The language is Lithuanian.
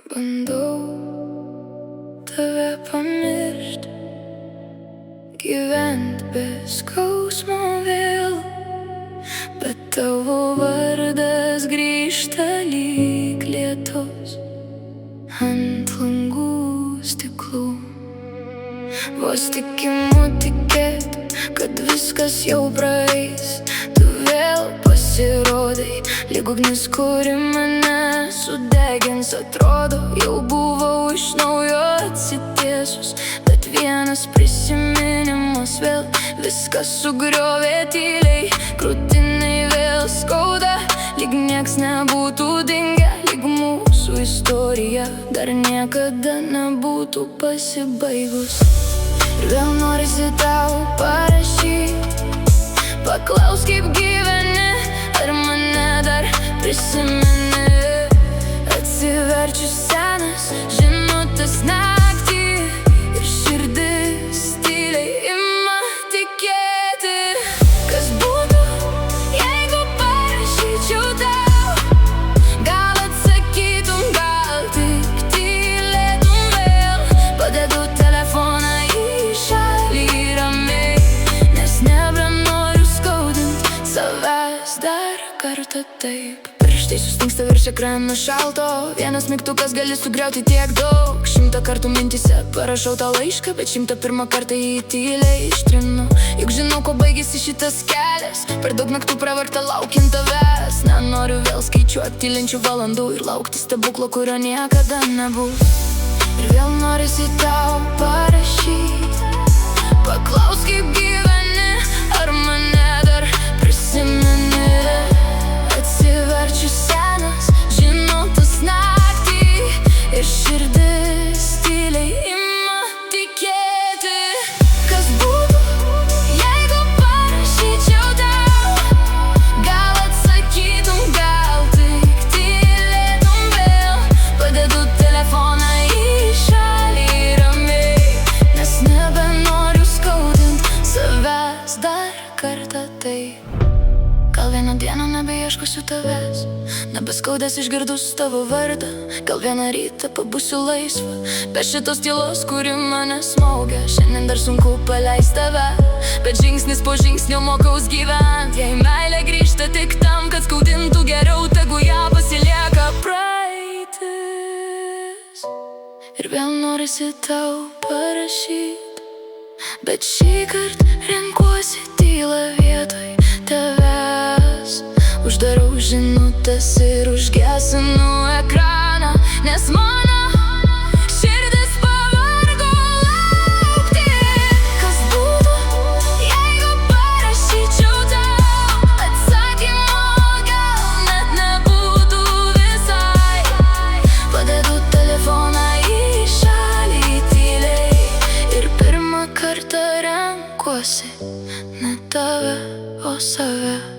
Bandau tave pamiršt, gyvent be skausmo vėl, bet tavo vardas grįžta lyg lietus ant langų stiklų. Vos tik imu tikėt, kad viskas jau praeis, tu vėl pasirodai lyg ugnis, kuri mane sudegins. Atrodo, jau buvau iš naujo atsitiesus, bet vienas prisiminimas vėl viską sugriovė tyliai. Krūtinai vėl skauda, lyg nieks nebūtų dingę, lyg mūsų istorija dar niekada nebūtų pasibaigus. Ir vėl norisi tau parašyt, paklaus kaip gyveni, ar mane dar prisimeni. Atsiverčiu senas žinutes naktį ir širdis tyliai ima tikėti. Kas būtų, jeigu parašyčiau tau? Gal atsakytum, gal tik tylėtum vėl. Padedu telefoną į šalį ramiai, nes nebenoriu skaudint savęs dar kartą taip. Pirštai sustingsta virš ekrano šalto, vienas mygtukas gali sugriauti tiek daug. 100 kartų mintise parašau tau laišką, bet 101 kartą jį tyliai ištrinu. Juk žinau, ko baigėsi šitas kelias, per daug naktų pravarta laukiant tavęs. Nenoriu vėl skaičiuoti tylinčių valandų ir laukti stebuklo, kurio niekada nebus. Ir vėl norisi tau parašyt, paklaus kaip gyveni, ar mane dar prisimeni. Atsiverčiu senas žinutes naktį ir širdis tyliai ima tikėti. Kas būtų, jeigu parašyčiau tau? Gal atsakytum, gal tik tylėtum vėl. Padedu telefoną į šalį ramiai, nes nebenoriu skaudint savęs dar kartą taip. Gal vieną dieną nebeieškosiu tavęs, nebeskaudės išgirdus tavo vardą. Gal vieną rytą pabusiu laisva, be šitos tylos, kuri mane smaugia. Šiandien dar sunku paleist tave, bet žingsnis po žingsnio mokaus gyvent. Jei meilė grįžta tik tam, kad skaudintų, geriau tegu ją pasilieka praeitis. Ir vėl norisi tau parašyt, bet šįkart renkuosi tylą vietoj tavęs. Uždarau žinutes ir užgesinu ekraną, nes mano širdis pavargo laukti. Kas būtų, jeigu parašyčiau tau? Atsakymo gal net nebūtų visai. Padedu telefoną į šalį tyliai ir pirmą kartą renkuosi ne tave, o save.